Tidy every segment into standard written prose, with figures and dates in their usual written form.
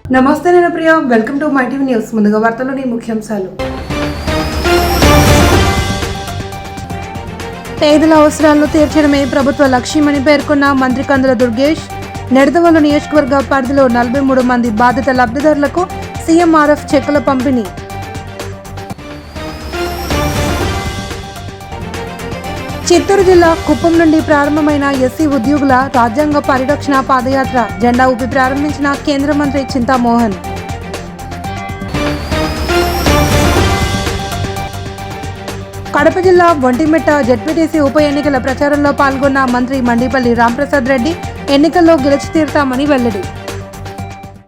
నమస్తే నేను Priya, welcome to my TV news. ముందుగా వార్తల్లోని ముఖ్యాంశాలు. పేదల అవసరాలను తీర్చడమే ప్రభుత్వ లక్ష్యమని పేర్కొన్న మంత్రి కందుల దుర్గేష్. నిడదవోలు నియోజకవర్గ పరిధిలో 43 మంది బాధిత లబ్ధిదారులకు సీఎంఆర్ఎఫ్ చెక్కుల పంపిణీ. చిత్తూరు జిల్లా కుప్పం నుండి ప్రారంభమైన ఎస్సీ ఉద్యోగుల రాజ్యాంగ పరిరక్షణ పాదయాత్ర జెండా ఊపి ప్రారంభించిన కేంద్ర మంత్రి చింతామోహన్. కడప జిల్లా ఒంటిమిట్ట జెడ్పీటీసీ ఉప ఎన్నికల ప్రచారంలో పాల్గొన్న మంత్రి మండిపల్లి రాంప్రసాద్ రెడ్డి ఎన్నికల్లో గెలిచి తీరుతామని వెల్లడి.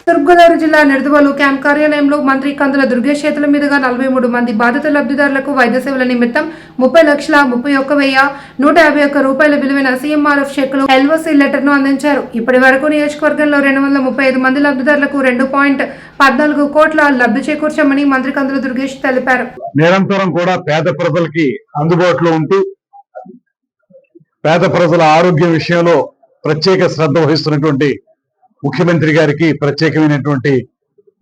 తూర్పుగోదావరి జిల్లా నిడదవోలు క్యాంప్ కార్యాలయంలో మంత్రి కందుల దుర్గేష్ చేతుల మీదుగా 43 మంది బాధిత లబ్ధిదారులకు వైద్య సేవల నిమిత్తం 30,31,151 రూపాయల విలువైన సీఎంఆర్ఎఫ్ చెక్కులు ఎల్ఓసీ లెటర్ను అందించారు. ఇప్పటి వరకు నియోజకవర్గంలో 235 మంది లబ్ధిదారులకు 2.14 కోట్ల లబ్ధి చేకూర్చామని మంత్రి కందుల దుర్గేష్ తెలిపారు. నిరంతరం కూడా పేద ప్రజలకి అందుబాటులో ఉంటూ పేద ప్రజల ఆరోగ్యం విషయంలో ప్రత్యేక శ్రద్ధ వహిస్తున్నటువంటి ముఖ్యమంత్రి గారికి ప్రత్యేకమైనటువంటి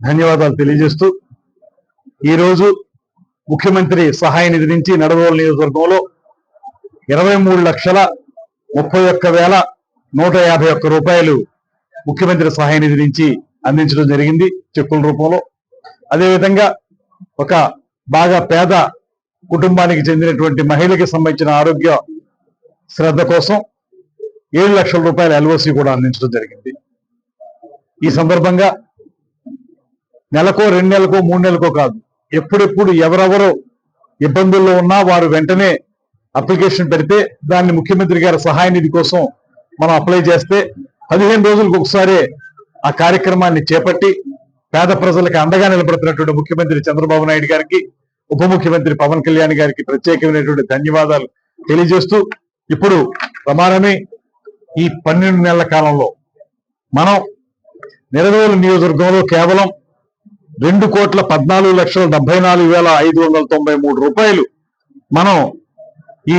ధన్యవాదాలు తెలియజేస్తూ ఈరోజు ముఖ్యమంత్రి సహాయ నిధి నుంచి నిడదవోలు నియోజకవర్గంలో 23,31,151 రూపాయలు ముఖ్యమంత్రి సహాయ నిధి నుంచి అందించడం జరిగింది చెక్కుల రూపంలో. అదేవిధంగా ఒక బాగా పేద కుటుంబానికి చెందినటువంటి మహిళకి సంబంధించిన ఆరోగ్య శ్రద్ధ కోసం 7 లక్షల రూపాయల ఎల్ఓసి కూడా అందించడం జరిగింది. ఈ సందర్భంగా నెలకో 2 నెలలకో 3 నెలలకో కాదు, ఎప్పుడెప్పుడు ఎవరెవరో ఇబ్బందుల్లో ఉన్నా వారు వెంటనే అప్లికేషన్ పెడితే దాన్ని ముఖ్యమంత్రి గారి సహాయ నిధి కోసం మనం అప్లై చేస్తే 15 రోజులకు ఒకసారి ఆ కార్యక్రమాన్ని చేపట్టి పేద ప్రజలకు అండగా నిలబడుతున్నటువంటి ముఖ్యమంత్రి చంద్రబాబు నాయుడు గారికి, ఉప ముఖ్యమంత్రి పవన్ కళ్యాణ్ గారికి ప్రత్యేకమైనటువంటి ధన్యవాదాలు తెలియజేస్తూ ఇప్పుడు ప్రమాణమే ఈ 12 నెలల కాలంలో మనం నిడదవోలు నియోజకవర్గంలో కేవలం 2,14,74,593 రూపాయలు మనం ఈ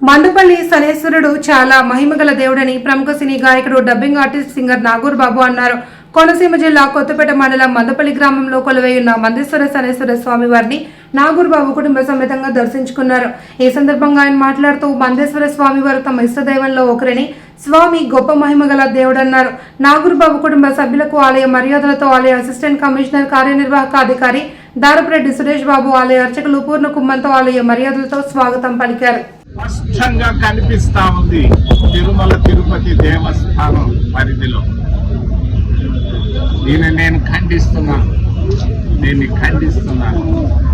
మండపల్లి శనేశ్వరుడు చాలా మహిమగల దేవుడని ప్రముఖ సినీ గాయకుడు డబ్బింగ్ ఆర్టిస్ట్ సింగర్ నాగూర్ బాబు అన్నారు. కోనసీమ జిల్లా కొత్తపేట మండలం మందపల్లి గ్రామంలో కొలువైయున్న మందేశ్వర శనేశ్వర స్వామి వారిని నాగూర్ బాబు కుటుంబ సమేతంగా దర్శించుకున్నారు. ఈ సందర్భంగా ఆయన మాట్లాడుతూ మందేశ్వర స్వామి వారు తమ ఇష్టదైవంలో ఒకరిని, స్వామి గొప్ప మహిమగల దేవుడన్నారు. నాగూర్ బాబు కుటుంబ సభ్యులకు ఆలయ మర్యాదలతో ఆలయ అసిస్టెంట్ కమిషనర్ కార్యనిర్వాహక అధికారి దారపురెడ్డి సురేష్ బాబు, ఆలయ అర్చకులు పూర్ణ కుమ్మంతో ఆలయ మర్యాదలతో స్వాగతం పలికారు. స్పష్టంగా కనిపిస్తా ఉంది తిరుమల తిరుపతి దేవస్థానం పరిధిలో. దీన్ని నేను ఖండిస్తున్నాను.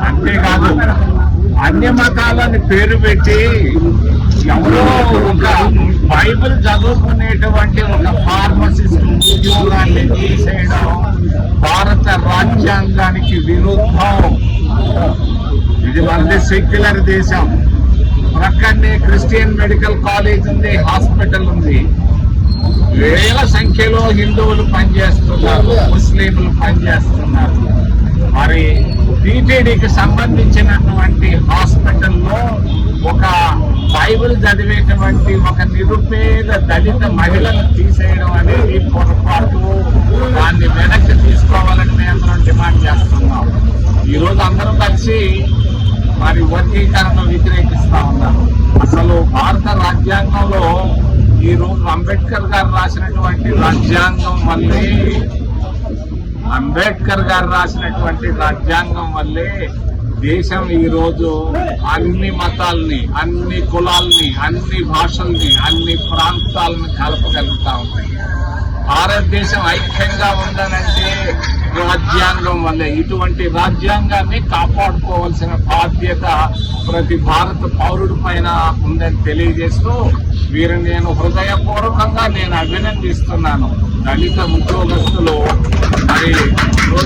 అంతేకాదు అన్య మతాలని పేరు పెట్టి ఎవరో ఒక బైబిల్ చదువుకునేటువంటి ఒక ఫార్మసిస్ట్ ఉద్యోగాన్ని తీసేయడం భారత రాజ్యాంగానికి విరుద్ధం. ఇది మనది సెక్యులర్ దేశం. ప్రక్కనే క్రిస్టియన్ మెడికల్ కాలేజ్ ఉంది, హాస్పిటల్ ఉంది. వేల సంఖ్యలో హిందువులు పనిచేస్తున్నారు, ముస్లింలు పనిచేస్తున్నారు. మరి టీటీడీకి సంబంధించినటువంటి హాస్పిటల్లో ఒక బైబిల్ చదివేటువంటి ఒక నిరుపేద దళిత మహిళను తీసేయడం అనేది పొరపాటు. దాన్ని వెనక్కి తీసుకోవాలని మేము డిమాండ్ చేస్తున్నాం. ఈరోజు అందరూ కలిసి మరి వర్గీకరణ వ్యతిరేకిస్తా ఉన్నారు. అసలు భారత రాజ్యాంగంలో ఈ రోజు అంబేద్కర్ గారు రాసినటువంటి రాజ్యాంగం వల్లే దేశం ఈ రోజు అన్ని మతాల్ని, అన్ని కులాల్ని, అన్ని భాషల్ని, అన్ని ప్రాంతాలను కలపగలుగుతా ఉంది. భారతదేశం ఐక్యంగా ఉందనంటే రాజ్యాంగం వల్లే. ఇటువంటి రాజ్యాంగాన్ని కాపాడుకోవాల్సిన బాధ్యత ప్రతి భారత పౌరుడి పైన ఉందని తెలియజేస్తూ వీరిని నేను హృదయపూర్వకంగా అభినందిస్తున్నాను. దళిత ఉద్యోగస్తులు మరి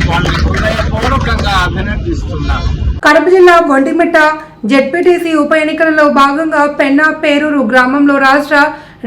వాళ్ళని హృదయపూర్వకంగా అభినందిస్తున్నాను. కడప జిల్లా ఒంటిమిట్ట జెడ్పీటీసీ ఉప ఎన్నికలలో భాగంగా పెన్నా పేరూరు గ్రామంలో రాష్ట్ర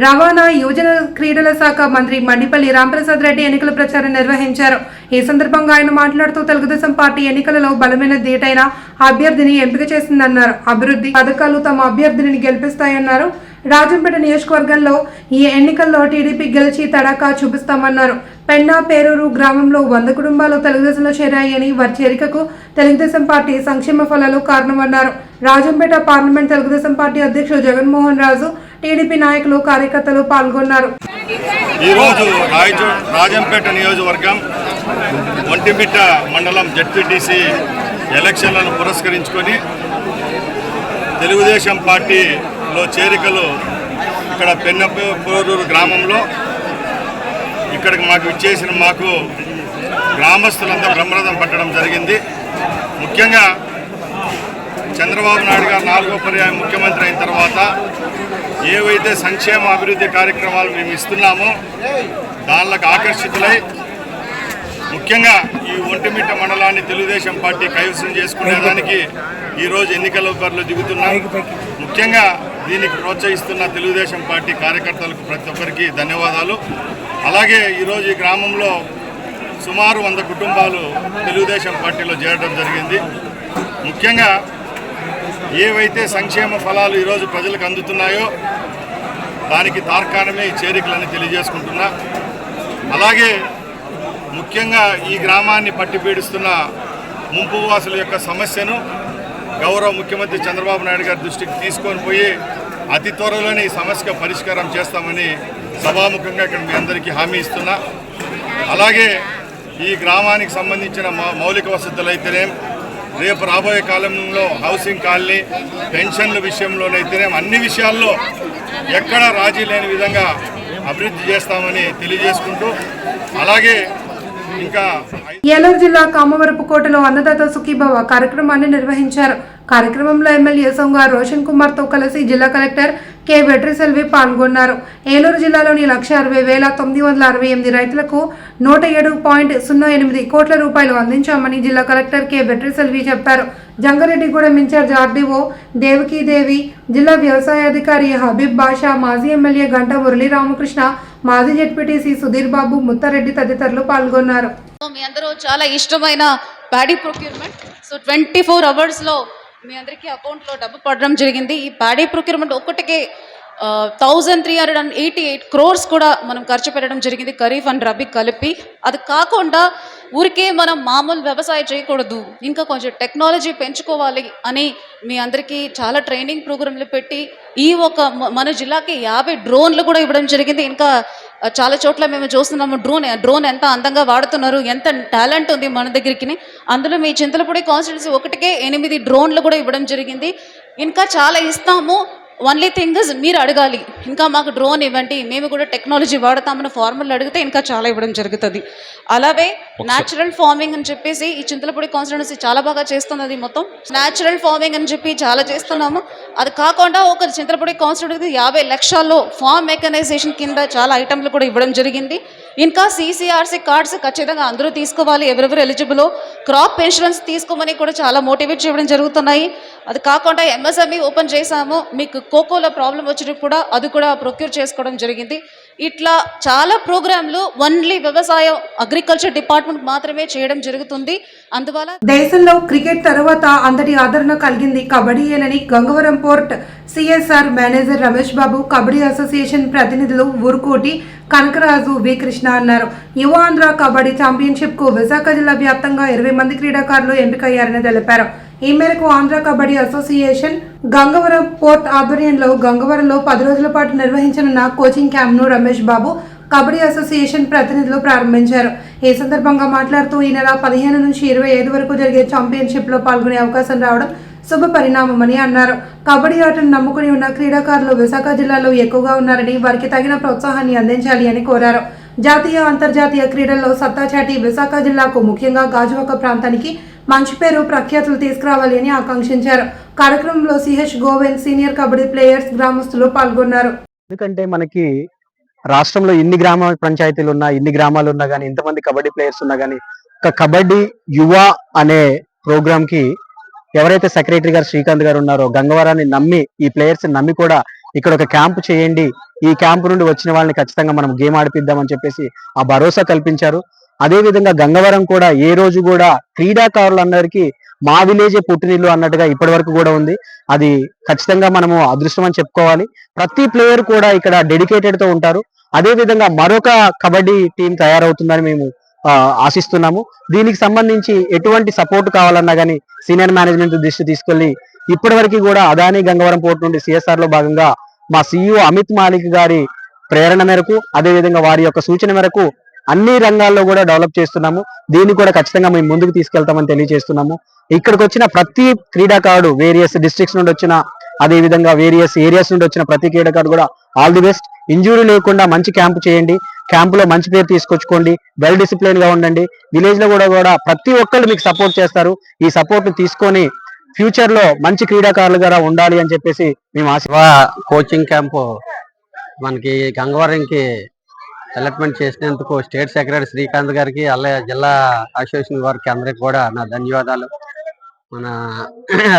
రవాణా యువజన క్రీడల శాఖ మంత్రి మండిపల్లి రాంప్రసాద్ రెడ్డి ఎన్నికల ప్రచారం నిర్వహించారు. ఈ సందర్భంగా ఆయన మాట్లాడుతూ తెలుగుదేశం పార్టీ ఎన్నికలలో బలమైన ధీటైన అభ్యర్థిని ఎంపిక చేసిందన్నారు. అభివృద్ధి పథకాలు తమ అభ్యర్థిని గెలిపిస్తాయన్నారు. రాజంపేట నియోజకవర్గంలో ఈ ఎన్నికల్లో టీడీపీ గెలిచి తడాకా చూపిస్తామన్నారు. పెన్నా పేరూరు గ్రామంలో 100 కుటుంబాలు తెలుగుదేశంలో చేరాయని వారి చేరికకు తెలుగుదేశం పార్టీ సంక్షేమ ఫలాలు కారణమన్నారు. రాజంపేట పార్లమెంట్ తెలుగుదేశం పార్టీ అధ్యక్షుడు జగన్మోహన్ రాజు, టీడీపీ నాయకులు, కార్యకర్తలు పాల్గొన్నారు. ఈరోజు రాజంపేట నియోజకవర్గం ఒంటిమిట్ట మండలం జెడ్పీటీసీ ఎలక్షన్లను పురస్కరించుకొని తెలుగుదేశం పార్టీలో చేరికలు ఇక్కడ పెన్నపూరూరు గ్రామంలో ఇక్కడికి మాకు ఇచ్చేసిన గ్రామస్తులంతా బ్రహ్మరథం పట్టడం జరిగింది. ముఖ్యంగా చంద్రబాబు నాయుడు గారు 4వ పర్యాయం ముఖ్యమంత్రి అయిన తర్వాత ఏవైతే సంక్షేమ అభివృద్ధి కార్యక్రమాలు మేము ఇస్తున్నామో దానిలకు ఆకర్షితులై ముఖ్యంగా ఈ ఒంటిమిట్ట మండలాన్ని తెలుగుదేశం పార్టీ కైవసం చేసుకునేదానికి ఈరోజు ఎన్నికల బరిలో దిగుతున్నాం. ముఖ్యంగా దీనికి ప్రోత్సహిస్తున్న తెలుగుదేశం పార్టీ కార్యకర్తలకు ప్రతి ఒక్కరికి ధన్యవాదాలు. అలాగే ఈరోజు ఈ గ్రామంలో సుమారు 100 కుటుంబాలు తెలుగుదేశం పార్టీలో చేరడం జరిగింది. ముఖ్యంగా ఏవైతే సంక్షేమ ఫలాలు ఈరోజు ప్రజలకు అందుతున్నాయో దానికి తార్కాణమే ఈ చేరికలని తెలియజేసుకుంటున్నా. అలాగే ముఖ్యంగా ఈ గ్రామాన్ని పట్టిపీడిస్తున్న ముంపు వాసుల యొక్క సమస్యను గౌరవ ముఖ్యమంత్రి చంద్రబాబు నాయుడు గారి దృష్టికి తీసుకొని పోయి అతి త్వరలోనే ఈ సమస్యకు పరిష్కారం చేస్తామని సభాముఖంగా ఇక్కడ మీ అందరికీ హామీ ఇస్తున్నా. అలాగే ఈ గ్రామానికి సంబంధించిన మౌలిక వసతులు అయితేనే రేపు రాబోయే కాలంలో హౌసింగ్ కాలనీ, పెన్షన్ల విషయంలోనైతేనే అన్ని విషయాల్లో ఎక్కడ రాజీ లేని విధంగా అభివృద్ధి చేస్తామని తెలియజేసుకుంటూ అలాగే ఇంకా ఏలూరు జిల్లా కామవరపుకోటలో అన్నదాత సుఖీభవ కార్యక్రమాన్ని నిర్వహించారు. కార్యక్రమంలో ఎమ్మెల్యే సొంగ రోషన్ కుమార్ తో కలిసి జిల్లా కలెక్టర్ కె వెట్రిసెల్వి పాల్గొన్నారు. ఏలూరు జిల్లాలోని 160,968 రైతులకు 107.08 కోట్ల రూపాయలు అందించామని జిల్లా కలెక్టర్ కె వెట్రిసెల్వి చెప్పారు. జంగారెడ్డిగూడెం ఇన్ఛార్జ్ ఆర్డీఓ దేవకీదేవి, జిల్లా వ్యవసాయాధికారి హబీబ్ బాషా, మాజీ ఎమ్మెల్యే గంట మురళీ రామకృష్ణ, మాజీ జెడ్పీటీసీ సుధీర్ బాబు, ముత్తారెడ్డి తదితరులు పాల్గొన్నారు. మీ అందరూ చాలా ఇష్టమైన ప్యాడీ ప్రొక్యూర్మెంట్. సో 24 అవర్స్లో మీ అందరికీ అకౌంట్లో డబ్బు పడడం జరిగింది. ఈ ప్యాడీ ప్రొక్యూర్మెంట్ ఒక్కటికే 1388 crores కూడా మనం ఖర్చు పెట్టడం జరిగింది, ఖరీఫ్ అండ్ రబీ కలిపి. అది కాకుండా ఊరికే మనం మామూలు వ్యవసాయం చేయకూడదు, ఇంకా కొంచెం టెక్నాలజీ పెంచుకోవాలి అని మీ అందరికీ చాలా ట్రైనింగ్ ప్రోగ్రాంలు పెట్టి మన జిల్లాకి 50 డ్రోన్లు కూడా ఇవ్వడం జరిగింది. ఇంకా చాలా చోట్ల మేము చూస్తున్నాము డ్రోన్ ఎంత అందంగా వాడుతున్నారు, ఎంత టాలెంట్ ఉంది మన దగ్గరికి. అందులో మీ చింతలపూడి కాన్స్టిట్యున్సీ ఒకటికే 8 డ్రోన్లు కూడా ఇవ్వడం జరిగింది. ఇంకా చాలా ఇస్తాము. ఓన్లీ థింగ్ ఇస్ మీరు అడగాలి, ఇంకా మాకు డ్రోన్ ఇవ్వండి, మేము కూడా టెక్నాలజీ వాడతామని ఫార్మర్లు అడిగితే ఇంకా చాలా ఇవ్వడం జరుగుతుంది. అలాగే న్యాచురల్ ఫార్మింగ్ అని చెప్పేసి ఈ చింతలపూడి కాన్స్టిట్యున్సీ చాలా బాగా చేస్తున్నది. మొత్తం న్యాచురల్ ఫార్మింగ్ అని చెప్పి చాలా చేస్తున్నాము. అది కాకుండా ఒక చింతలపూడి కాన్స్టిట్యున్సీ 50 లక్షల్లో ఫార్మ్ మెకనైజేషన్ కింద చాలా ఐటమ్లు కూడా ఇవ్వడం జరిగింది. ఇంకా CCRC కార్డ్స్ ఖచ్చితంగా అందరూ తీసుకోవాలి, ఎవరెవరు ఎలిజిబుల్. క్రాప్ ఇన్సూరెన్స్ తీసుకోమని కూడా చాలా మోటివేట్ చేయడం జరుగుతున్నాయి. అది కాకుండా MSME ఓపెన్ చేశాము. మీకు కోకోలో ప్రాబ్లం వచ్చినప్పుడు కూడా అది కూడా ప్రొక్యూర్ చేసుకోవడం జరిగింది. ఇట్లా చాలా ప్రోగ్రాంలు ఓన్లీ వ్యవసాయం అగ్రికల్చర్ డిపార్ట్మెంట్ మాత్రమే చేయడం జరుగుతుంది. అందువల్ల దేశంలో క్రికెట్ తర్వాత అంతటి ఆదరణ కలిగింది కబడ్డీయేనని Gangavaram port CSR manager Ramesh Babu, kabaddi association ప్రతినిధులు ఊరుకోటి కనకరాజు, వి కృష్ణ అన్నారు. యువ ఆంధ్ర కబడ్డీ ఛాంపియన్షిప్ కు విశాఖ జిల్లా వ్యాప్తంగా 20 మంది క్రీడాకారులు ఎంపికయ్యారని తెలిపారు. ఈ మేరకు ఆంధ్ర కబడ్డీ అసోసియేషన్ గంగవరం పోర్ట్ ఆధ్వర్యంలో గంగవరంలో 10 రోజుల పాటు నిర్వహించనున్న కోచింగ్ క్యాంప్ను రమేష్ బాబు, కబడ్డీ అసోసియేషన్ ప్రతినిధులు ప్రారంభించారు. ఈ సందర్భంగా మాట్లాడుతూ ఈ నెల 15 నుంచి 25 వరకు జరిగే ఛాంపియన్షిప్ లో పాల్గొనే అవకాశం రావడం శుభ పరిణామమని అన్నారు. కబడ్డీ ఆటను నమ్ముకుని ఉన్న క్రీడాకారులు విశాఖ జిల్లాలో ఎక్కువగా ఉన్నారని, వారికి తగిన ప్రోత్సాహాన్ని అందించాలి అని కోరారు. జాతీయ, అంతర్జాతీయ క్రీడల్లో సత్తా చాటి విశాఖ జిల్లాకు, ముఖ్యంగా గాజువాక ప్రాంతానికి మంచి పేరు, ప్రఖ్యాతులు తీసుకురావాలి అని ఆకాంక్షించారు. కార్యక్రమంలో CH Govind, senior kabaddi players, గ్రామస్తులు పాల్గొన్నారు. ఎందుకంటే మనకి రాష్ట్రంలో ఇన్ని గ్రామ పంచాయతీలు ఉన్నా, ఇన్ని గ్రామాలు ఉన్నా కానీ, ఇంతమంది కబడ్డీ ప్లేయర్స్ ఉన్నా కానీ, ఒక కబడ్డీ యువ అనే ప్రోగ్రామ్ కి ఎవరైతే సెక్రటరీ గారు శ్రీకాంత్ గారు ఉన్నారో, గంగవరాన్ని నమ్మి, ఈ ప్లేయర్స్ నమ్మి కూడా ఇక్కడ ఒక క్యాంప్ చేయండి, ఈ క్యాంప్ నుండి వచ్చిన వాళ్ళని ఖచ్చితంగా మనం గేమ్ ఆడిపిద్దామని చెప్పేసి ఆ భరోసా కల్పించారు. అదే విధంగా గంగవరం కూడా ఏ రోజు కూడా క్రీడాకారులందరికీ మా విలేజే పుట్టినిల్లు అన్నట్టుగా ఇప్పటి వరకు కూడా ఉంది. అది ఖచ్చితంగా మనము అదృష్టం అని చెప్పుకోవాలి. ప్రతి ప్లేయర్ కూడా ఇక్కడ డెడికేటెడ్ తో ఉంటారు. అదే విధంగా మరొక కబడ్డీ టీం తయారవుతుందని మేము ఆశిస్తున్నాము. దీనికి సంబంధించి ఎటువంటి సపోర్ట్ కావాలన్నా కానీ సీనియర్ మేనేజ్మెంట్ దృష్టి తీసుకెళ్లి ఇప్పటి వరకు కూడా అదాని గంగవరం పోర్ట్ నుండి సిఎస్ఆర్ లో భాగంగా మా CEO అమిత్ మాలిక్ గారి ప్రేరణ మేరకు, అదే విధంగా వారి యొక్క సూచన మేరకు అన్ని రంగాల్లో కూడా డెవలప్ చేస్తున్నాము. దీన్ని కూడా ఖచ్చితంగా మేము ముందుకు తీసుకెళ్తామని తెలియజేస్తున్నాము. ఇక్కడికి వచ్చిన ప్రతి క్రీడాకారుడు వేరియస్ డిస్ట్రిక్ట్స్ నుండి వచ్చిన, అదే విధంగా వేరియస్ ఏరియాస్ నుండి వచ్చిన ప్రతి క్రీడాకారుడు కూడా ఆల్ ది బెస్ట్. ఇంజురీ లేకుండా మంచి క్యాంప్ చేయండి, క్యాంపులో మంచి పేరు తీసుకొచ్చుకోండి, వెల్ డిసిప్లిన్ గా ఉండండి. విలేజ్ లో కూడా ప్రతి ఒక్కళ్ళు మీకు సపోర్ట్ చేస్తారు. ఈ సపోర్ట్ తీసుకొని ఫ్యూచర్ లో మంచి క్రీడాకారులుగా ఉండాలి అని చెప్పేసి మేము కోచింగ్ క్యాంపు మనకి గంగవరంకి సెలెక్ట్మెంట్ చేసినందుకు స్టేట్ సెక్రటరీ శ్రీకాంత్ గారికి, అలాగే జిల్లా అసోసియేషన్ వారికి అందరికి కూడా నా ధన్యవాదాలు. మన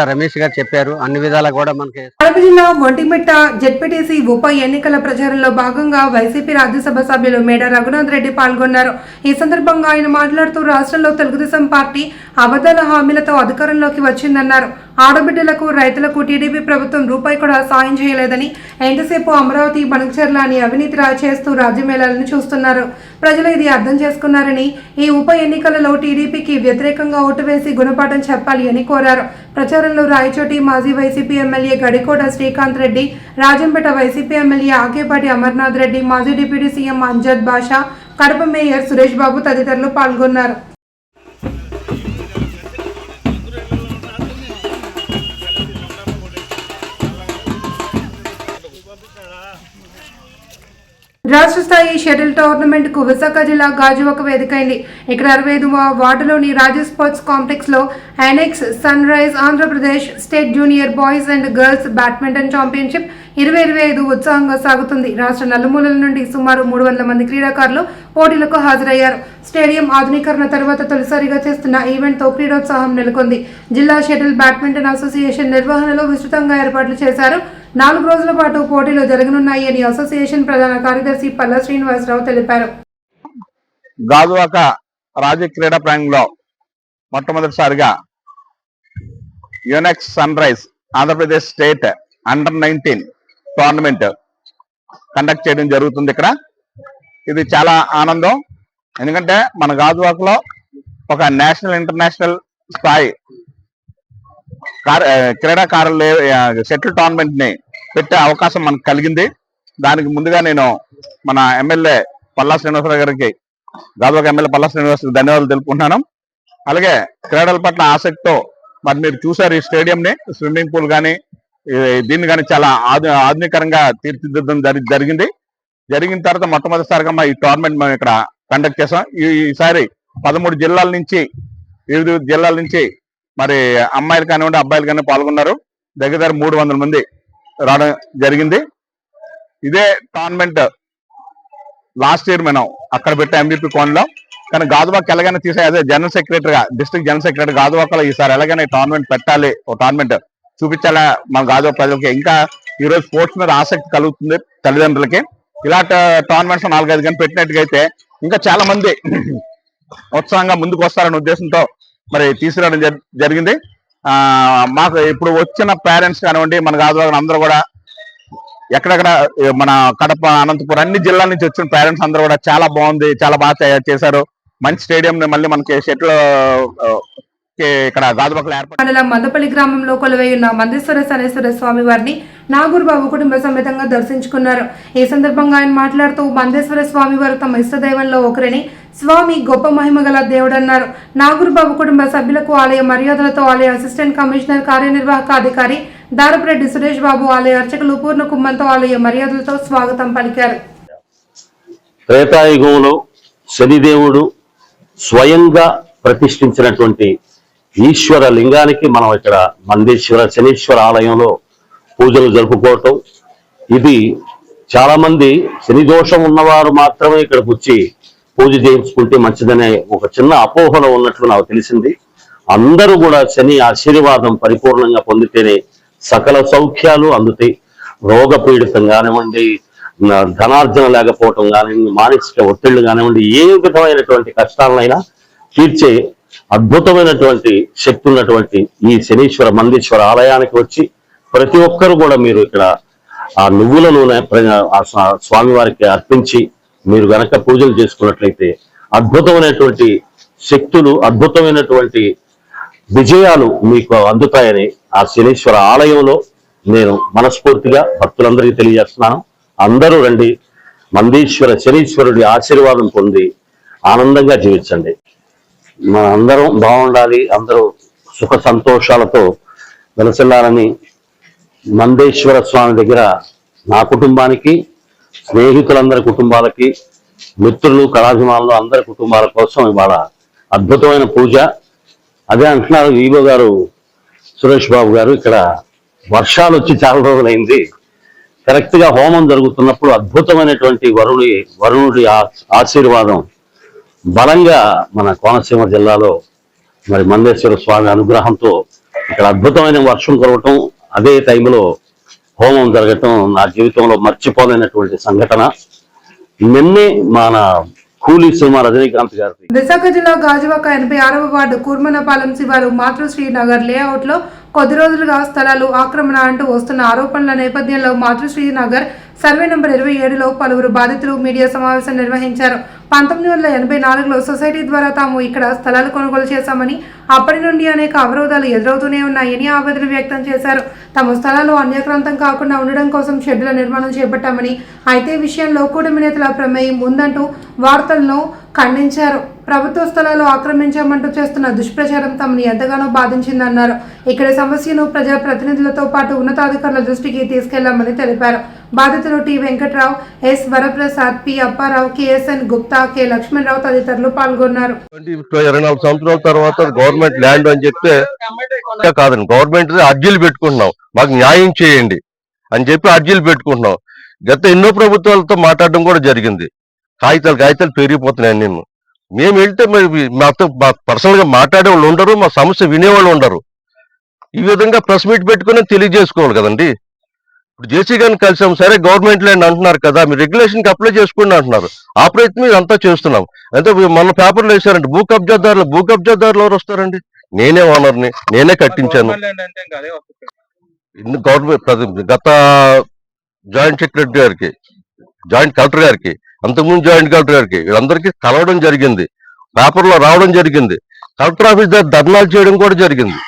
రమేష్ గారు చెప్పారు అన్ని విధాలా కూడా మనకి. కడప జిల్లా ఒంటిమిట్ట జెడ్పీటీసీ ఉప ఎన్నికల ప్రచారంలో భాగంగా వైసీపీ రాజ్యసభ సభ్యులు మేడ రఘునాథ్ రెడ్డి పాల్గొన్నారు. ఈ సందర్భంగా ఆయన మాట్లాడుతూ రాష్ట్రంలో తెలుగుదేశం పార్టీ అబద్ధాల హామీలతో అధికారంలోకి వచ్చిందన్నారు. ఆడబిడ్డలకు, రైతులకు టీడీపీ ప్రభుత్వం రూపాయి కూడా సాయం చేయలేదని, ఎంతసేపు అమరావతి, బనకచర్ల అని అవినీతి చేస్తూ రాజ్యమేళాలను చూస్తున్నారు. ప్రజలు ఇది అర్థం చేసుకున్నారని, ఈ ఉప ఎన్నికలలో టీడీపీకి వ్యతిరేకంగా ఓటు వేసి గుణపాఠం చెప్పాలి అని కోరారు. ప్రచారంలో రాయచోటి మాజీ YCP MLA Gadikota Srikanth Reddy, Rajampet YCP MLA Akepati Amarnath Reddy, మాజీ డిప్యూటీ సీఎం అంజద్ బాషా, కడప మేయర్ సురేష్ బాబు తదితరులు పాల్గొన్నారు. రాష్ట్ర స్థాయి షటిల్ టోర్నమెంట్ కు విశాఖ జిల్లా గాజువాక వేదికైంది. ఇక్కడ 65వ వార్డులోని రాజు స్పోర్ట్స్ కాంప్లెక్స్ లో annexe sun rise Andhra Pradesh state junior boys and girls badminton championship 2025 ఉత్సాహంగా సాగుతుంది. రాష్ట్ర నలుమూలల నుండి సుమారు 300 మంది క్రీడాకారులు పోటీలకు హాజరయ్యారు. స్టేడియం ఆధునీకరణ తర్వాత తొలిసారిగా చేస్తున్న ఈవెంట్తో క్రీడోత్సాహం నెలకొంది. జిల్లా షటిల్ బ్యాడ్మింటన్ అసోసియేషన్ నిర్వహణలో విస్తృతంగా ఏర్పాట్లు చేశారు. 4 రోజుల పాటు పోటీలు జరగనున్నాయి అని అసోసియేషన్ ప్రధాన కార్యదర్శి పల్లా శ్రీనివాసరావు తెలిపారు. గాజువాక రాజ్య క్రీడా ప్రాంగణంలో మొట్టమొదటిసారిగా Yonex sunrise Andhra Pradesh state under nineteen tournament conduct చేయడం జరుగుతుంది. ఇక్కడ ఇది చాలా ఆనందం. ఎందుకంటే మన గాజువాకలో ఒక నేషనల్, ఇంటర్నేషనల్ స్థాయి క్రీడాకారులు షటిల్ టోర్నమెంట్ ని పెట్టే అవకాశం మనకు కలిగింది. దానికి ముందుగా నేను మన ఎమ్మెల్యే పల్లా శ్రీనివాసరావు గారికి, గాజువాక ఎమ్మెల్యే పల్లా శ్రీనివాసరావు ధన్యవాదాలు తెలుపుకుంటున్నాను. అలాగే క్రీడల పట్ల ఆసక్తితో మరి మీరు చూసారు ఈ స్టేడియం ని, స్విమ్మింగ్ పూల్ కానీ దీన్ని కానీ చాలా ఆధునికరంగా తీర్చిదిద్దడం జరిగింది. జరిగిన తర్వాత మొట్టమొదటిసారిగా ఈ టోర్నమెంట్ మేము ఇక్కడ కండక్ట్ చేసాం. ఈసారి 13 జిల్లాల నుంచి, వివిధ జిల్లాల నుంచి మరి అమ్మాయిలు కానివ్వండి, అబ్బాయిలు కానీ పాల్గొన్నారు. దగ్గర 300 మంది రావడం జరిగింది. ఇదే టోర్నమెంట్ లాస్ట్ ఇయర్ మనం అక్కడ పెట్టే MVP కోన్లో, కానీ గాజువాక ఎలాగైనా తీసే అదే జనరల్ సెక్రటరీగా, డిస్ట్రిక్ట్ జనరల్ సెక్రటరీ గాజువాకలో ఈసారి ఎలాగైనా టోర్నమెంట్ పెట్టాలి, ఓ టోర్నమెంట్ చూపించాలా మన గాజువాక ప్రజలకి. ఇంకా ఈరోజు స్పోర్ట్స్ మీద ఆసక్తి కలుగుతుంది తల్లిదండ్రులకి. ఇలాంటి టోర్నమెంట్స్ 4-5 గంటలు పెట్టినట్టుగైతే ఇంకా చాలా మంది ఉత్సాహంగా ముందుకు వస్తారనే ఉద్దేశంతో మరి తీసుకురావడం జరిగింది. మాకు ఇప్పుడు వచ్చిన పేరెంట్స్ కానివ్వండి, మన గాజువాక అందరూ కూడా ఎక్కడెక్కడ మన కడప, అనంతపురం అన్ని జిల్లాల నుంచి వచ్చిన పేరెంట్స్ అందరూ కూడా చాలా బాగుంది, చాలా బాగా చేశారు. మంచి స్టేడియం మళ్ళీ మనకి షటిల్ ఇక్కడ గాజువాకలో ఏర్పాటు. మండలం మందపల్లి గ్రామంలో కొలువై ఉన్న మందేశ్వర శనేశ్వర స్వామి వారిని నాగూర్బాబు కుటుంబ సమేతంగా దర్శించుకున్నారు. ఈ సందర్భంగా ఆయన మాట్లాడుతూ మందేశ్వర స్వామి వారు తమ ఇష్టదైవంలో ఒకరిని, స్వామి గొప్ప మహిమ గల దేవుడన్నారు. నాగూర్బాబు కుటుంబ సభ్యులకు ఆలయ మర్యాదలతో ఆలయ అసిస్టెంట్ కమిషనర్ కార్యనిర్వాహక అధికారి దారపురెడ్డి సురేష్ బాబు, ఆలయ అర్చకులు పూర్ణ కుంభంతో ఆలయ మర్యాదలతో స్వాగతం పలికారు. త్రేతాయుగంలో శనిదేవుడు స్వయంగా ప్రతిష్ఠించినటువంటి ఈశ్వర లింగానికి మనం ఇక్కడ మందేశ్వర శనీశ్వర ఆలయంలో పూజలు జరుపుకోవటం, ఇది చాలా మంది శని దోషం ఉన్నవారు మాత్రమే ఇక్కడికి వచ్చి పూజ చేయించుకుంటే మంచిదనే ఒక చిన్న అపోహలో ఉన్నట్లు నాకు తెలిసింది. అందరూ కూడా శని ఆశీర్వాదం పరిపూర్ణంగా పొందితేనే సకల సౌఖ్యాలు అందుతాయి. రోగపీడితం కానివ్వండి, ధనార్జన లేకపోవటం కానివ్వండి, మానసిక ఒత్తిళ్లు కానివ్వండి, ఏ విధమైనటువంటి కష్టాలనైనా తీర్చే అద్భుతమైనటువంటి శక్తి ఉన్నటువంటి ఈ శనీశ్వర మందేశ్వర ఆలయానికి వచ్చి ప్రతి ఒక్కరు కూడా మీరు ఇక్కడ ఆ నువ్వుల నూనె స్వామివారికి అర్పించి మీరు గనక పూజలు చేసుకున్నట్లయితే అద్భుతమైనటువంటి శక్తులు, అద్భుతమైనటువంటి విజయాలు మీకు అందుతాయని ఆ శనీశ్వర ఆలయంలో నేను మనస్ఫూర్తిగా భక్తులందరికీ తెలియజేస్తున్నాను. అందరూ రండి, మందేశ్వర శనీశ్వరుడి ఆశీర్వాదం పొంది ఆనందంగా జీవించండి. మన అందరం బాగుండాలి, అందరూ సుఖ సంతోషాలతో వెలసిల్లాలని మందేశ్వర స్వామి దగ్గర నా కుటుంబానికి, స్నేహితులందరి కుటుంబాలకి, మిత్రులు, కళాభిమానులు అందరి కుటుంబాల కోసం ఇవాళ అద్భుతమైన పూజ. అదే అంటున్నారు ఈవో గారు, సురేష్ బాబు గారు, ఇక్కడ వర్షాలు వచ్చి చాలా రోజులైంది. కరెక్ట్ గా హోమం జరుగుతున్నప్పుడు అద్భుతమైనటువంటి వరుణుడి ఆశీర్వాదం బలంగా మన కోనసీమ జిల్లాలో మరి మందేశ్వర స్వామి అనుగ్రహంతో ఇక్కడ అద్భుతమైన వర్షం కురవటం, అదే టైంలో హోమం జరగటం నా జీవితంలో మర్చిపోలేనటువంటి సంఘటన. నిన్నే మన కూలీ సినిమా రజనీకాంత్ గారు. విశాఖ జిల్లా గాజువాక 86వ వార్డు కూర్మనపాలెం శివారు మాతృశ్రీ నగర్ లేఅవుట్ లో కొద్ది రోజులుగా స్థలాలు ఆక్రమణ అంటూ వస్తున్న ఆరోపణల నేపథ్యంలో మాతృశ్రీ నగర్ సర్వే నంబర్ 27లో పలువురు బాధితులు మీడియా సమావేశం నిర్వహించారు. 1984లో సొసైటీ ద్వారా తాము ఇక్కడ స్థలాలు కొనుగోలు చేశామని, అప్పటి నుండి అనేక అవరోధాలు ఎదురవుతూనే ఉన్నాయని ఆవేదన వ్యక్తం చేశారు. తమ స్థలాలు అన్యాక్రాంతం కాకుండా ఉండడం కోసం షెడ్డుల నిర్మాణం చేపట్టామని, అయితే విషయంలో కూటమి నేతల ప్రమేయం ఉందంటూ వార్తలను ఖండించారు. ప్రభుత్వ స్థలాలు ఆక్రమించామంటూ చేస్తున్న దుష్ప్రచారం తమని ఎంతగానో బాధించిందన్నారు. ఇక్కడి సమస్యను ప్రజా ప్రతినిధులతో పాటు ఉన్నతాధికారుల దృష్టికి తీసుకెళ్లామని తెలిపారు. బాధితులు T Venkatrao, S Varaprasad, P Apparao, KSN Gupta, K Lakshmanarao తదితరులు పాల్గొన్నారు. 24 సంవత్సరాల తర్వాత గవర్నమెంట్ ల్యాండ్ అని చెప్తే కాదండి, గవర్నమెంట్ అర్జీలు పెట్టుకుంటున్నాం, మాకు న్యాయం చేయండి అని చెప్పి అర్జీలు పెట్టుకుంటున్నాం. గత ఎన్నో ప్రభుత్వాలతో మాట్లాడడం కూడా జరిగింది. కాగితాలు పెరిగిపోతున్నాయి. మేము వెళ్తే మరి మాతో పర్సనల్ గా మాట్లాడే వాళ్ళు ఉండరు, మా సమస్య వినేవాళ్ళు ఉండరు. ఈ విధంగా ప్రెస్ మీట్ పెట్టుకుని తెలియజేసుకోవాలి కదండి. ఇప్పుడు జేసీ గారిని కలిసాం, సరే గవర్నమెంట్ ల్యాండ్ అంటున్నారు కదా, మీరు రెగ్యులేషన్ కి అప్లై చేసుకోండి అంటున్నారు. ఆ ప్రయత్నం ఇదంతా చేస్తున్నాం. అంటే మన పేపర్లో వేసారండి భూ కబ్జాదారులు ఎవరు వస్తారండి? నేనే ఓనర్ని, నేనే కట్టించాను. గవర్నమెంట్ గత జాయింట్ సెక్రటరీ గారికి, జాయింట్ కలెక్టర్ గారికి, అంతకుముందు జాయింట్ కలెక్టర్ గారికి, వీళ్ళందరికీ కలవడం జరిగింది, పేపర్లో రావడం జరిగింది, కలెక్టర్ ఆఫీస్ దగ్గర ధర్నాలు చేయడం కూడా జరిగింది.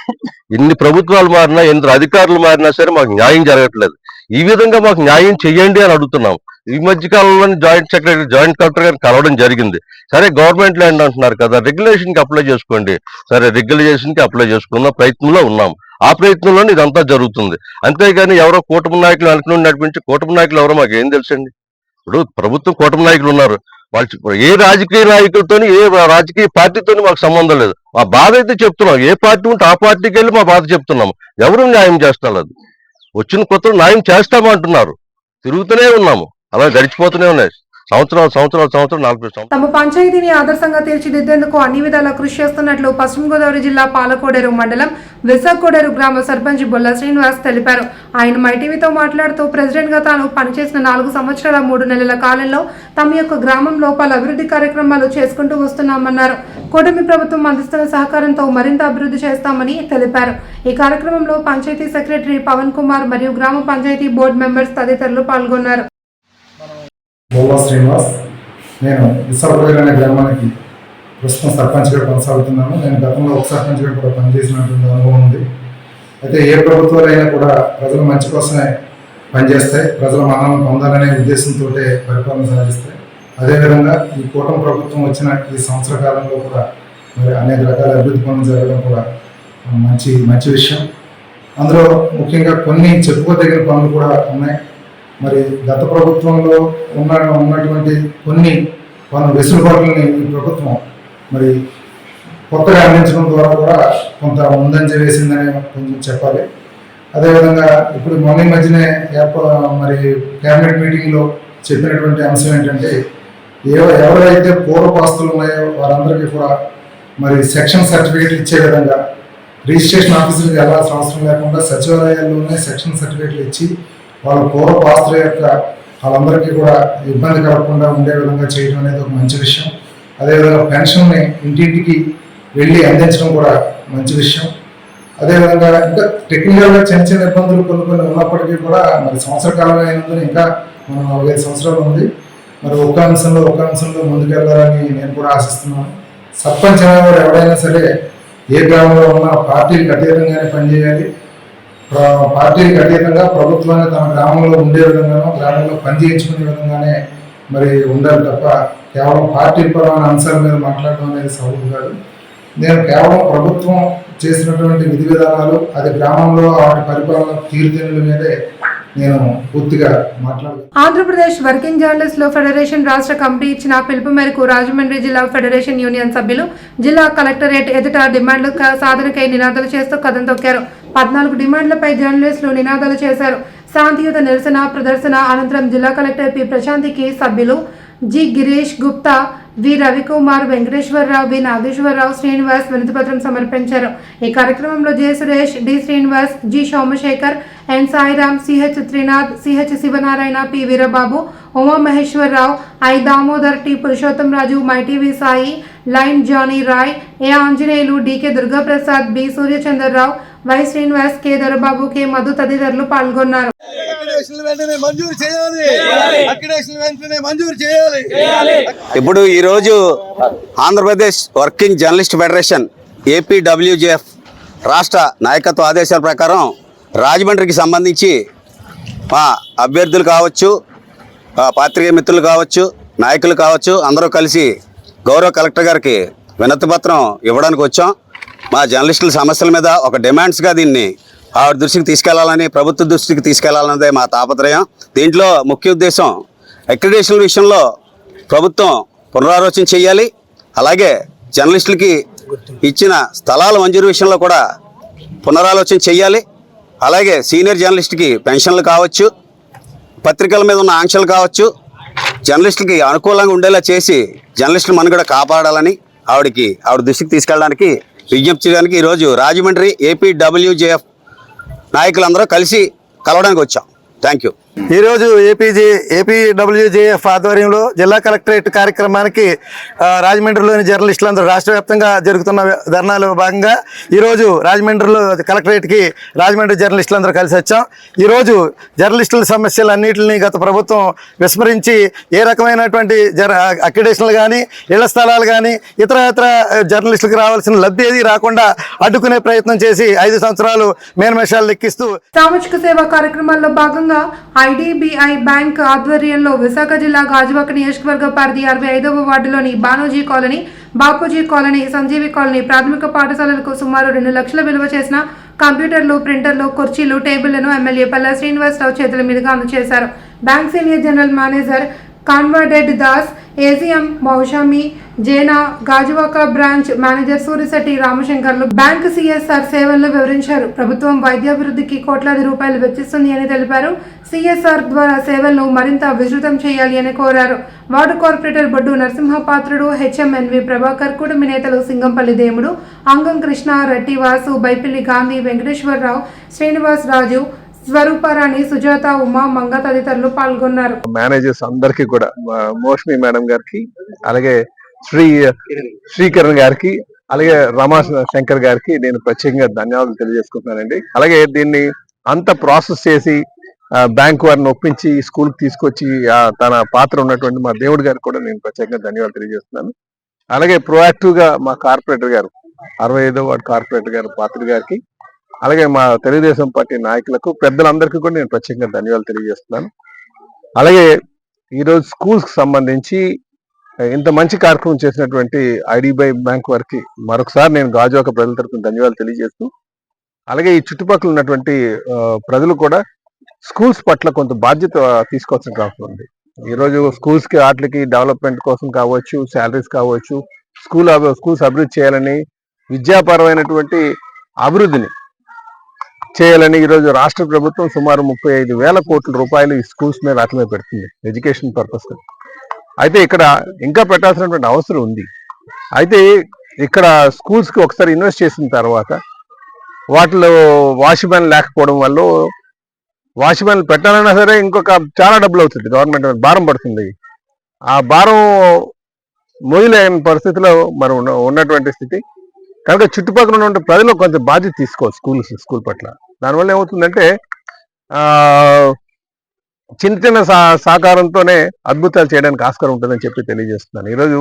ఎన్ని ప్రభుత్వాలు మారినా, ఎన్ని అధికారులు మారినా సరే మాకు న్యాయం జరగట్లేదు. ఈ విధంగా మాకు న్యాయం చేయండి అని అడుగుతున్నాం. ఈ మధ్య కాలంలో జాయింట్ సెక్రటరీ, జాయింట్ కలెక్టర్ గారిని కలవడం జరిగింది. సరే గవర్నమెంట్ ల్యాండ్ అంటున్నారు కదా, రెగ్యులేషన్ కి అప్లై చేసుకోండి. సరే రెగ్యులేషన్ కి అప్లై చేసుకున్న ప్రయత్నంలో ఉన్నాం. ఆ ప్రయత్నంలోనే ఇదంతా జరుగుతుంది. అంతేగాని ఎవరో కూటమి నాయకులు అనుకుని నడిపించి, కూటమి నాయకులు ఎవరో మాకు ఏం తెలుసండి. ఇప్పుడు ప్రభుత్వం కూటమి నాయకులు ఉన్నారు, వాళ్ళు ఏ రాజకీయ నాయకులతోని, ఏ రాజకీయ పార్టీతోని మాకు సంబంధం లేదు. మా బాధ అయితే చెప్తున్నాం, ఏ పార్టీ ఉంటే ఆ పార్టీకి వెళ్ళి మా బాధ చెప్తున్నాము. ఎవరు న్యాయం చేస్తారు? అది వచ్చిన కొత్తలు న్యాయం చేస్తామంటున్నారు, తిరుగుతూనే ఉన్నాము, అలా గడిచిపోతూనే ఉన్నాయి సంవత్సరాలు 40 సంవత్సరాలు. తమ పంచాయతీని ఆదర్శంగా తీర్చిదిద్దేందుకు అన్ని విధాలా కృషి చేస్తున్నట్లు పశ్చిమ గోదావరి జిల్లా పాలకోడేరు మండలం విశాఖకోడేరు గ్రామ సర్పంచ్ బొల్ల శ్రీనివాస్ తెలిపారు. ఆయన మైటీవీతో మాట్లాడుతూ ప్రెసిడెంట్ గా తాను పనిచేసిన 4 సంవత్సరాల 3 నెలల కాలంలో తమ యొక్క గ్రామంలో పలు అభివృద్ధి కార్యక్రమాలు చేసుకుంటూ వస్తున్నామన్నారు. కూటమి ప్రభుత్వం అందిస్తున్న సహకారంతో మరింత అభివృద్ధి చేస్తామని తెలిపారు. ఈ కార్యక్రమంలో పంచాయతీ సెక్రటరీ పవన్ కుమార్ మరియు గ్రామ పంచాయతీ బోర్డు మెంబర్స్ తదితరులు పాల్గొన్నారు. బొల్ల శ్రీనివాస్, నేను విశాఖపట్నం అనే గ్రామానికి ప్రస్తుతం సర్పంచ్గా కొనసాగుతున్నాను. నేను గతంలో ఒక సర్పంచ్గా కూడా పనిచేసినటువంటి అనుభవం ఉంది. అయితే ఏ ప్రభుత్వాలైనా కూడా ప్రజల మంచి కోసమే పనిచేస్తాయి, ప్రజల మన్ననలు పొందాలనే ఉద్దేశంతో పరిపాలన సాగిస్తాయి. అదేవిధంగా ఈ కూటమి ప్రభుత్వం వచ్చిన ఈ సంవత్సర కాలంలో కూడా మరి అనేక రకాల అభివృద్ధి పనులు జరగడం కూడా మంచి విషయం. అందులో ముఖ్యంగా కొన్ని చెప్పుకోదగిన పనులు కూడా ఉన్నాయి. మరి గత ప్రభుత్వంలో ఉన్నటువంటి కొన్ని వెసులుబాట్లని ఈ ప్రభుత్వం మరి కొత్తగా అందించడం ద్వారా కూడా కొంత ముందంజ వేసిందని కొంచెం చెప్పాలి. అదేవిధంగా ఇప్పుడు మొన్న మధ్యనే మరి క్యాబినెట్ మీటింగ్లో చెప్పినటువంటి అంశం ఏంటంటే, ఎవరైతే పూర్వపాస్తులు ఉన్నాయో వారందరికీ కూడా మరి సెక్షన్ సర్టిఫికేట్లు ఇచ్చే విధంగా రిజిస్ట్రేషన్ ఆఫీసులకు వెళ్ళాల్సిన అవసరం లేకుండా సచివాలయాల్లోనే సెక్షన్ సర్టిఫికేట్లు ఇచ్చి వాళ్ళ పూర్వపాస్తుల యొక్క వాళ్ళందరికీ కూడా ఇబ్బంది కలగకుండా ఉండే విధంగా చేయడం అనేది ఒక మంచి విషయం. అదేవిధంగా పెన్షన్ని ఇంటింటికి వెళ్ళి అందించడం కూడా మంచి విషయం. అదేవిధంగా ఇంకా టెక్నికల్గా చిన్న చిన్న ఇబ్బందులు కొన్ని ఉన్నప్పటికీ కూడా మరి సంవత్సర కాలం అయినందున ఇంకా మనం 45 సంవత్సరాలు ఉంది. మరి ఒక్క అంశంలో ముందుకెళ్లాలని నేను కూడా ఆశిస్తున్నాను. సర్పంచ్ అనేవాడు ఎవరైనా సరే ఏ గ్రామంలో ఉన్నా పార్టీలకు అతీతంగానే పనిచేయాలి. పార్టీలకు అతీతంగా ప్రభుత్వాన్ని తమ గ్రామంలో ఉండే విధంగానో గ్రామంలో పనిచేయించుకునే విధంగానే మరి ఉండాలి తప్ప కేవలం పార్టీ పరమైన అంశాల మీద మాట్లాడడం అనేది సబబు కాదు. నేను కేవలం ప్రభుత్వం చేసినటువంటి విధి విధానాలు, అది గ్రామంలో వాటి పరిపాలన తీరుతెన్నుల మీదే నేను పూర్తిగా మాట్లాడుతున్నాను. ఆంధ్రప్రదేశ్ వర్కింగ్ జర్నలిస్ట్ లో ఫెడరేషన్ రాష్ట్ర కమిటీ ఇచ్చిన పిలుపు మేరకు రాజమండ్రి జిల్లా ఫెడరేషన్ యూనియన్ సభ్యులు జిల్లా కలెక్టరేట్ ఎదుట డిమాండ్ల సాధనకై నినాదాలు చేస్తూ కథం తొక్కారు. 14 డిమాండ్లపై జర్నలిస్టులు నినాదాలు చేశారు. శాంతియుత నిరసన ప్రదర్శన అనంతరం జిల్లా కలెక్టర్ పి ప్రశాంతికి సభ్యులు జి గిరీష్ గుప్తా, వి రవికుమార్, వెంకటేశ్వరరావు, వి నాగేశ్వరరావు, శ్రీనివాస్ వినతిపత్రం సమర్పించారు. ఈ కార్యక్రమంలో J Suresh, D Srinivas, G Somashekar, N Sairam, CH Trinath, CH Sivanarayana, P Veerababu, Uma Maheswararao, I Damodar, T Purushottam Raju, MyTV Sai, line Johnny Roy, A Anjaneyulu, decay Durgaprasad, B Suryachandra Rao, why Srinivas, K Dorababu, K Madhu తదితరులు పాల్గొన్నారు. ఇప్పుడు ఈరోజు Andhra Pradesh working journalist federation APWJF రాష్ట్ర నాయకత్వ ఆదేశాల ప్రకారం రాజమండ్రికి సంబంధించి మా అభ్యర్థులు కావచ్చు, పాత్రికేయ మిత్రులు కావచ్చు, నాయకులు కావచ్చు, అందరూ కలిసి గౌరవ కలెక్టర్ గారికి వినతి పత్రం ఇవ్వడానికి వచ్చాం. మా జర్నలిస్టుల సమస్యల మీద ఒక డిమాండ్స్గా దీన్ని ఆవిడ దృష్టికి తీసుకెళ్లాలని, ప్రభుత్వ దృష్టికి తీసుకెళ్లాలన్నదే మా తాపత్రయం. దీంట్లో ముఖ్య ఉద్దేశం అక్రిడేషన్ విషయంలో ప్రభుత్వం పునరాలోచన చేయాలి. అలాగే జర్నలిస్టులకి ఇచ్చిన స్థలాల మంజూరు విషయంలో కూడా పునరాలోచన చేయాలి. అలాగే సీనియర్ జర్నలిస్ట్కి పెన్షన్లు కావచ్చు, పత్రికల మీద ఉన్న ఆంక్షలు కావచ్చు, జర్నలిస్టులకి అనుకూలంగా ఉండేలా చేసి జర్నలిస్టుల మనుగడ కాపాడాలని ఆవిడ దృష్టికి తీసుకెళ్ళడానికి విజ్ఞప్తి చేయడానికి ఈరోజు రాజమండ్రి ఏపీడబ్ల్యూజేఎఫ్ నాయకులందరూ కలిసి కలవడానికి వచ్చాం. Thank you. ఈరోజు ఏపీడబ్ల్యూజేఎఫ్ ఆధ్వర్యంలో జిల్లా కలెక్టరేట్ కార్యక్రమానికి రాజమండ్రిలోని జర్నలిస్టులందరూ రాష్ట్ర వ్యాప్తంగా జరుగుతున్న ధర్నాలో భాగంగా ఈరోజు రాజమండ్రిలో కలెక్టరేట్కి రాజమండ్రి జర్నలిస్టులందరూ కలిసి వచ్చాం. ఈరోజు జర్నలిస్టుల సమస్యలన్నింటినీ గత ప్రభుత్వం విస్మరించి ఏ రకమైనటువంటి అక్రిడేషన్లు కానీ, ఇళ్ల స్థలాలు కానీ, ఇతర జర్నలిస్టులకు రావాల్సిన లబ్ధి ఏది రాకుండా అడ్డుకునే ప్రయత్నం చేసి 5 సంవత్సరాలు మేనమేషాలు లెక్కిస్తూ సామాజిక సేవా కార్యక్రమాల్లో భాగంగా ఐడిబిఐ బ్యాంక్ ఆధ్వర్యంలో విశాఖ జిల్లా గాజువాక నియోజకవర్గ పరిధి 65వ వార్డులోని బానోజీ కాలనీ, బాపూజీ కాలనీ, సంజీవి కాలనీ ప్రాథమిక పాఠశాలలకు సుమారు 2 లక్షల విలువ చేసిన కంప్యూటర్లు, ప్రింటర్లు, కుర్చీలు, టేబుళ్లను ఎమ్మెల్యే పల్లా శ్రీనివాసరావు చేతుల మీదుగా అందజేశారు. బ్యాంక్ సీనియర్ జనరల్ మేనేజర్ కాన్వర్డెడ్ Das, AGM Moushami, Jena, Gajuwaka branch manager Surisetti రామశంకర్లు బ్యాంకు సిఎస్ఆర్ సేవలను వివరించారు. ప్రభుత్వం వైద్యాభివృద్ధికి కోట్లాది రూపాయలు వెచ్చిస్తుంది అని తెలిపారు. సిఎస్ఆర్ ద్వారా సేవలను మరింత విస్తృతం చేయాలి అని కోరారు. వార్డు కార్పొరేటర్ బొడ్డు నరసింహపాత్రుడు, హెచ్ఎంఎన్వి ప్రభాకర్, కుటుంబ నేతలు సింగంపల్లి దేముడు, అంగం కృష్ణ, రెడ్డి వాసు, బైపిల్లి గాంధీ, వెంకటేశ్వరరావు, శ్రీనివాస్ రాజు, స్వరూపారాణి, సుజాత, ఉమా, మంగ తదితరులు పాల్గొన్నారు. మేనేజర్స్ అందరికీ కూడా, మోష్మి మేడం గారికి, అలాగే శ్రీకరణ్ గారికి, అలాగే రమా శంకర్ గారికి నేను ప్రత్యేకంగా ధన్యవాదాలు తెలియజేసుకుంటున్నానండి. అలాగే దీన్ని అంత ప్రాసెస్ చేసి బ్యాంక్ వారిని ఒప్పించి స్కూల్కి తీసుకొచ్చి తన పాత్ర ఉన్నటువంటి మా దేవుడు గారికి కూడా నేను ప్రత్యేకంగా ధన్యవాదాలు తెలియజేస్తున్నాను. అలాగే ప్రొయాక్టివ్ గా మా కార్పొరేటర్ గారు, 65వ వార్డు కార్పొరేటర్ గారు పాత్రుడు గారికి, అలాగే మా తెలుగుదేశం పార్టీ నాయకులకు, పెద్దలందరికీ కూడా నేను ప్రత్యేకంగా ధన్యవాదాలు తెలియజేస్తున్నాను. అలాగే ఈరోజు స్కూల్స్ కి సంబంధించి ఇంత మంచి కార్యక్రమం చేసినటువంటి ఐడిబిఐ బ్యాంక్ వారికి మరొకసారి నేను గాజువాక ప్రజల తరఫున ధన్యవాదాలు తెలియజేస్తూ, అలాగే ఈ చుట్టుపక్కల ఉన్నటువంటి ప్రజలు కూడా స్కూల్స్ పట్ల కొంత బాధ్యత తీసుకోవాల్సిన అవసరం ఉంది. ఈరోజు స్కూల్స్ కి వాటికి డెవలప్మెంట్ కోసం కావచ్చు, శాలరీస్ కావచ్చు, స్కూల్స్ అభివృద్ధి చేయాలని, విద్యాపరమైనటువంటి అభివృద్ధిని చేయాలని ఈరోజు రాష్ట్ర ప్రభుత్వం సుమారు 35,000 కోట్ల రూపాయలు ఈ స్కూల్స్ మీద వాటి మీద పెడుతుంది ఎడ్యుకేషన్ పర్పస్. అయితే ఇక్కడ ఇంకా పెట్టాల్సినటువంటి అవసరం ఉంది. అయితే ఇక్కడ స్కూల్స్ కి ఒకసారి ఇన్వెస్ట్ చేసిన తర్వాత వాటిలో వాచ్మెన్ లేకపోవడం వల్ల వాచ్మెన్ పెట్టాలన్నా సరే ఇంకొక చాలా డబ్బులు అవుతుంది, గవర్నమెంట్ భారం పడుతుంది. ఆ భారం మోయలేని పరిస్థితిలో మనం ఉన్నటువంటి స్థితి. కనుక చుట్టుపక్కల ఉన్న ప్రజలు కొంచెం బాధ్యత తీసుకోవాలి స్కూల్ పట్ల. దానివల్ల ఏమవుతుందంటే చిన్న చిన్న సహకారంతోనే అద్భుతాలు చేయడానికి ఆస్కారం ఉంటుందని చెప్పి తెలియజేస్తున్నాను. ఈరోజు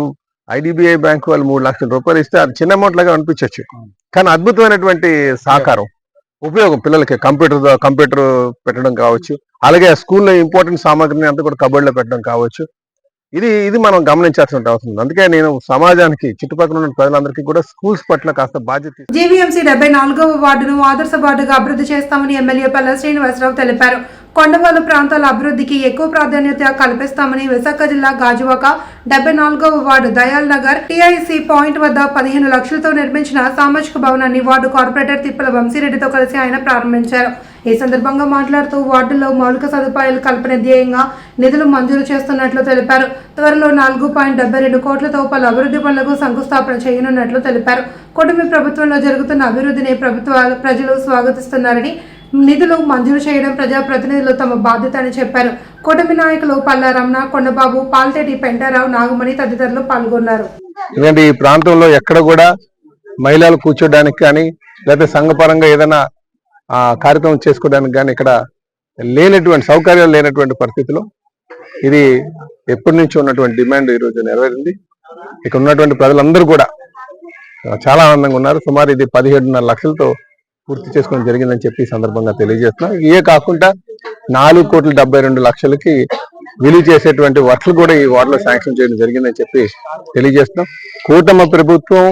IDBI బ్యాంక్ వాళ్ళు 3 లక్షల రూపాయలు ఇస్తే అది చిన్న అమౌంట్ లాగా అనిపించవచ్చు, కానీ అద్భుతమైనటువంటి సహకారం ఉపయోగం పిల్లలకి కంప్యూటర్ పెట్టడం కావచ్చు, అలాగే స్కూల్లో ఇంపార్టెంట్ సామాగ్రిని అంతా కూడా కబోర్డ్లో పెట్టడం కావచ్చు. ఇది మనం గమనించాల్సిన అవసరం ఉంది. అందుకే నేను సమాజానికి చుట్టుపక్కల ఉన్న ప్రజలందరికీ కూడా స్కూల్స్ పట్ల కాస్త బాధ్యత. జీవీఎంసీ 74వ వార్డును ఆదర్శ వార్డుగా అభివృద్ధి చేస్తామని ఎమ్మెల్యే పల్లా శ్రీనివాసరావు తెలిపారు. కొండవాళ్ళు ప్రాంతాల అభివృద్ధికి ఎక్కువ ప్రాధాన్యత కల్పిస్తామని విశాఖ జిల్లా గాజువాక 74వ ward Dayal Nagar TIC point వద్ద 15 లక్షలతో నిర్మించిన సామాజిక భవనాన్ని వార్డు కార్పొరేటర్ తిప్పల వంశీరెడ్డితో కలిసి ఆయన ప్రారంభించారు. ఈ సందర్భంగా మాట్లాడుతూ వార్డులో మౌలిక సదుపాయాలు కల్పన ధ్యేయంగా నిధులు మంజూరు చేస్తున్నట్లు తెలిపారు. త్వరలో 4.72 కోట్లతో పలు అభివృద్ధి పనులకు శంకుస్థాపన చేయనున్నట్లు తెలిపారు. కూటమి ప్రభుత్వంలో జరుగుతున్న అభివృద్ధిని ప్రజలు స్వాగతిస్తున్నారని, నిధులు మంజూరు చేయడం ప్రజాప్రతినిధులు తమ బాధ్యత అని చెప్పారు. కూటమి నాయకులు పల్లా రమణ, కొండబాబు, పాల్తేటి పెంటారావు, నాగమణి తదితరులు పాల్గొన్నారు. ఎందుకంటే ఈ ప్రాంతంలో ఎక్కడ కూడా మహిళలు కూర్చోడానికి కానీ లేకపోతే సంఘపరంగా ఏదైనా కార్యక్రమం చేసుకోవడానికి కానీ ఇక్కడ లేనటువంటి సౌకర్యాలు లేనటువంటి పరిస్థితిలో ఇది ఎప్పటి నుంచి ఉన్నటువంటి డిమాండ్ ఈరోజు నెరవేరింది. ఇక్కడ ఉన్నటువంటి ప్రజలందరూ కూడా చాలా ఆనందంగా ఉన్నారు. సుమారు ఇది 17.5 లక్షలతో పూర్తి చేసుకోవడం జరిగిందని చెప్పి ఈ సందర్భంగా తెలియజేస్తున్నాం. ఇవే కాకుండా 4.72 లక్షలకి విలువ చేసేటువంటి వర్క్లు కూడా ఈ వార్డులో శాంక్షన్ చేయడం జరిగిందని చెప్పి తెలియజేస్తున్నాం. కూటమి ప్రభుత్వం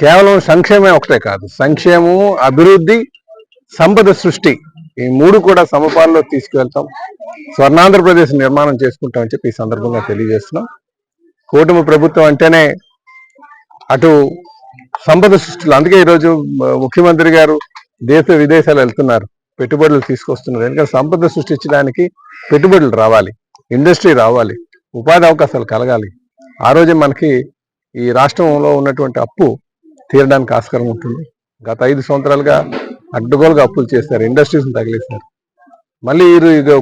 కేవలం సంక్షేమం ఒకటే కాదు, సంక్షేమం, అభివృద్ధి, సంపద సృష్టి, ఈ 3 కూడా సమపాల్లో తీసుకువెళ్తాం. స్వర్ణాంధ్రప్రదేశ్ నిర్మాణం చేసుకుంటామని చెప్పి ఈ సందర్భంగా తెలియజేస్తున్నాం. కూటమి ప్రభుత్వం అంటేనే అటు సంపద సృష్టిలో, అందుకే ఈరోజు ముఖ్యమంత్రి గారు దేశ విదేశాలు వెళ్తున్నారు, పెట్టుబడులు తీసుకొస్తున్నారు. ఎందుకంటే సంపద సృష్టించడానికి పెట్టుబడులు రావాలి, ఇండస్ట్రీ రావాలి, ఉపాధి అవకాశాలు కలగాలి. ఆ రోజే మనకి ఈ రాష్ట్రంలో ఉన్నటువంటి అప్పు తీరడానికి ఆస్కారం ఉంటుంది. గత 5 సంవత్సరాలుగా అడ్డగోలుగా అప్పులు చేస్తారు, ఇండస్ట్రీస్ని తగిలేస్తారు. మళ్ళీ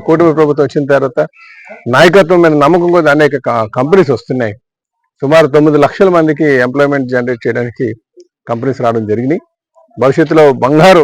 కూటమి ప్రభుత్వం వచ్చిన తర్వాత నాయకత్వం మీద నమ్మకం కూడా అనేక కంపెనీస్ వస్తున్నాయి. సుమారు 9 లక్షల మందికి ఎంప్లాయ్మెంట్ జనరేట్ చేయడానికి కంపెనీస్ రావడం జరిగినాయి. భవిష్యత్తులో బంగారు